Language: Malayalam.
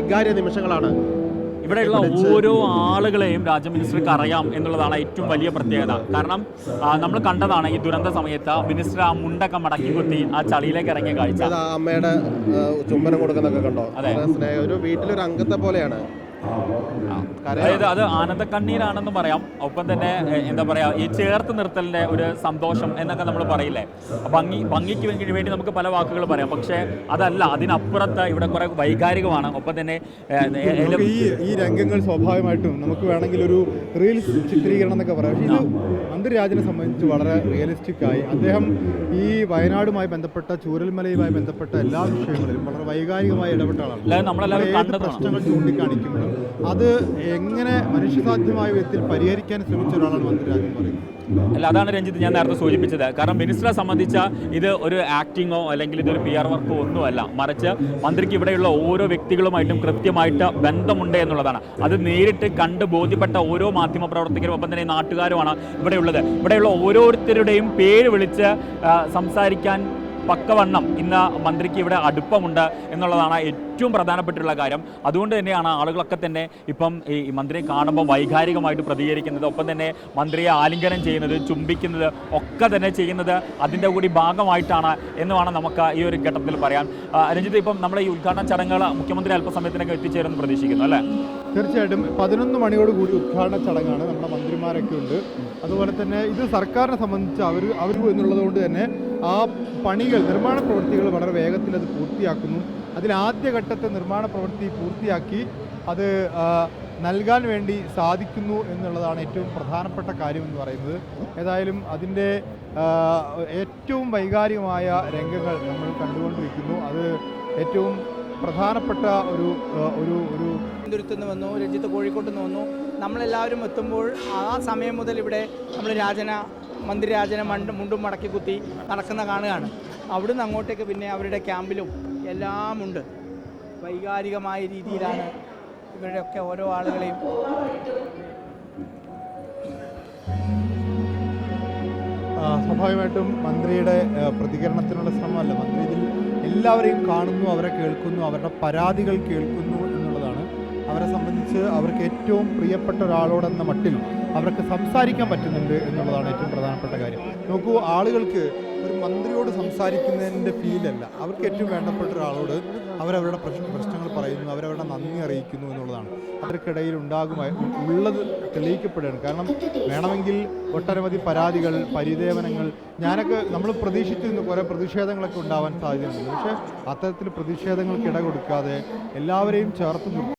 സ്വീകാര്യ നിമിഷങ്ങളാണ്. ഇവിടെയുള്ള ഓരോ ആളുകളെയും രാജ്യമിനിസ്റ്റർക്ക് അറിയാം എന്നുള്ളതാണ് ഏറ്റവും വലിയ പ്രത്യേകത. കാരണം നമ്മൾ കണ്ടതാണ് ഈ ദുരന്ത സമയത്ത് മിനിസ്റ്റർ ആ മുണ്ടൊക്കെ മടക്കി കുത്തി ആ ചളിയിലേക്ക് ഇറങ്ങിയ കാഴ്ച. അമ്മയുടെ ചുംബനം കൊടുക്കുന്നൊക്കെ കണ്ടോ? അതെ, ഒരു വീട്ടിലൊരു അംഗത്തെ പോലെയാണ്. അതായത് അത് ആനന്ദക്കണ്ണീരാണെന്ന് പറയാം. ഒപ്പം തന്നെ എന്താ പറയാ, ഈ ചേർത്ത് നിർത്തലിന്റെ ഒരു സന്തോഷം എന്നൊക്കെ നമ്മൾ പറയില്ലേ, ഭംഗിക്ക് വേണ്ടി നമുക്ക് പല വാക്കുകൾ പറയാം. പക്ഷേ അതല്ല, അതിനപ്പുറത്ത് ഇവിടെ കുറെ വൈകാരികമാണ്. ഒപ്പം തന്നെ ഈ രംഗങ്ങൾ സ്വാഭാവികമായിട്ടും നമുക്ക് വേണമെങ്കിൽ ഒരു റീൽസ് ചിത്രീകരണം എന്നൊക്കെ പറയാം. പക്ഷേ ഇത് മന്ത്രി രാജനെ സംബന്ധിച്ച് വളരെ റിയലിസ്റ്റിക് ആയി അദ്ദേഹം ഈ വയനാടുമായി ബന്ധപ്പെട്ട ചൂരൽമലയുമായി ബന്ധപ്പെട്ട എല്ലാ വിഷയങ്ങളിലും വളരെ വൈകാരികമായി ഇടപെട്ട ആളാണ്. നമ്മളെല്ലാവരും പ്രശ്നങ്ങൾ ചൂണ്ടിക്കാണിക്കുമ്പോഴും അത് എങ്ങനെ മനുഷ്യസാധ്യമായ വിധത്തിൽ പരിഹരിക്കാൻ ശ്രമിച്ച ഒരാളാണ് മന്ത്രി രാജൻ പറയുന്നത്. അല്ല, അതാണ് രഞ്ജിത്ത് ഞാൻ നേരത്തെ സൂചിപ്പിച്ചത്. കാരണം മിനിസ്റ്ററെ സംബന്ധിച്ച ഇത് ഒരു ആക്ടിങ്ങോ അല്ലെങ്കിൽ ഇതൊരു PR വർക്കോ ഒന്നുമല്ല, മറിച്ച് മന്ത്രിക്ക് ഇവിടെയുള്ള ഓരോ വ്യക്തികളുമായിട്ടും കൃത്യമായിട്ട് ബന്ധമുണ്ട് എന്നുള്ളതാണ്. അത് നേരിട്ട് കണ്ട് ബോധ്യപ്പെട്ട ഓരോ മാധ്യമപ്രവർത്തകരും ഒപ്പം തന്നെ നാട്ടുകാരുമാണ് ഇവിടെയുള്ളത്. ഇവിടെയുള്ള ഓരോരുത്തരുടെയും പേര് വിളിച്ച് സംസാരിക്കാൻ പക്കവണ്ണം ഇന്ന് മന്ത്രിക്ക് ഇവിടെ അടുപ്പമുണ്ട് എന്നുള്ളതാണ് ഏറ്റവും പ്രധാനപ്പെട്ടുള്ള കാര്യം. അതുകൊണ്ട് തന്നെയാണ് ആളുകളൊക്കെ തന്നെ ഇപ്പം ഈ മന്ത്രിയെ കാണുമ്പോൾ വൈകാരികമായിട്ട് പ്രതികരിക്കുന്നത്. ഒപ്പം തന്നെ മന്ത്രിയെ ആലിംഗനം ചെയ്യുന്നത്, ചുംബിക്കുന്നത് ഒക്കെ തന്നെ ചെയ്യുന്നത് അതിൻ്റെ കൂടി ഭാഗമായിട്ടാണ് എന്ന് വേണം നമുക്ക് ഈ ഒരു ഘട്ടത്തിൽ പറയാൻ. രഞ്ജിത്ത്, ഇപ്പം നമ്മുടെ ഈ ഉദ്ഘാടന ചടങ്ങുകൾ മുഖ്യമന്ത്രി അല്പസമയത്തിനൊക്കെ എത്തിച്ചേരുമെന്ന് പ്രതീക്ഷിക്കുന്നു അല്ലേ? തീർച്ചയായിട്ടും 11 മണിയോട് കൂടി ഉദ്ഘാടന ചടങ്ങാണ്. നമ്മുടെ മന്ത്രിമാരൊക്കെ ഉണ്ട്. അതുപോലെ തന്നെ ഇത് സർക്കാരിനെ സംബന്ധിച്ച് അവർ എന്നുള്ളത് കൊണ്ട് തന്നെ ആ പണികൾ, നിർമ്മാണ പ്രവൃത്തികൾ വളരെ വേഗത്തിൽ അത് പൂർത്തിയാക്കുന്നു. അതിൽ ആദ്യഘട്ടത്തെ നിർമ്മാണ പ്രവൃത്തി പൂർത്തിയാക്കി അത് നൽകാൻ വേണ്ടി സാധിക്കുന്നു എന്നുള്ളതാണ് ഏറ്റവും പ്രധാനപ്പെട്ട കാര്യമെന്ന് പറയുന്നത്. ഏതായാലും അതിൻ്റെ ഏറ്റവും വൈകാരികമായ രംഗങ്ങൾ നമ്മൾ കണ്ടുകൊണ്ടിരിക്കുന്നു. അത് ഏറ്റവും പ്രധാനപ്പെട്ട ഒരു ഒരു ഒരു തിരുവനന്തപുരത്ത് വന്നു, രഞ്ജിത്ത് കോഴിക്കോട്ട് നിന്ന് വന്നു. നമ്മളെല്ലാവരും എത്തുമ്പോൾ ആ സമയം മുതൽ ഇവിടെ നമ്മൾ മന്ത്രി രാജനെ മുണ്ടും മടക്കി കുത്തി നടക്കുന്ന കാണുകയാണ്. അവിടുന്ന് അങ്ങോട്ടേക്ക് പിന്നെ അവരുടെ ക്യാമ്പിലും എല്ലാം ഉണ്ട്. വൈകാരികമായ രീതിയിലാണ് ഇവരുടെയൊക്കെ ഓരോ ആളുകളെയും സ്വാഭാവികമായിട്ടും മന്ത്രിയുടെ പ്രതികരണത്തിനുള്ള ശ്രമമല്ല. മന്ത്രി ഇതിൽ എല്ലാവരെയും കാണുന്നു, അവരെ കേൾക്കുന്നു, അവരുടെ പരാതികൾ കേൾക്കുന്നു എന്നുള്ളതാണ്. അവരെ സംബന്ധിച്ച് അവർക്ക് ഏറ്റവും പ്രിയപ്പെട്ട ഒരാളോടെന്ന മട്ടിൽ അവർക്ക് സംസാരിക്കാൻ പറ്റുന്നുണ്ട് എന്നുള്ളതാണ് ഏറ്റവും പ്രധാനപ്പെട്ട കാര്യം. നോക്കൂ, ആളുകൾക്ക് ഒരു മന്ത്രിയോട് സംസാരിക്കുന്നതിൻ്റെ ഫീലല്ല, അവർക്ക് ഏറ്റവും വേണ്ടപ്പെട്ട ഒരാളോട് അവരവരുടെ പ്രശ്നങ്ങൾ പറയുന്നു, അവരവരുടെ നന്ദി അറിയിക്കുന്നു എന്നുള്ളതാണ്. അവർക്കിടയിൽ ഉള്ളത് തെളിയിക്കപ്പെടുകയാണ്. കാരണം വേണമെങ്കിൽ ഒട്ടനവധി പരാതികൾ, പരിദേവനങ്ങൾ നമ്മൾ പ്രതീക്ഷിച്ചിരുന്നു കുറേ പ്രതിഷേധങ്ങളൊക്കെ ഉണ്ടാവാൻ സാധ്യതയുണ്ട്. പക്ഷേ അത്തരത്തിൽ പ്രതിഷേധങ്ങൾക്ക് ഇട കൊടുക്കാതെ എല്ലാവരെയും ചേർത്ത്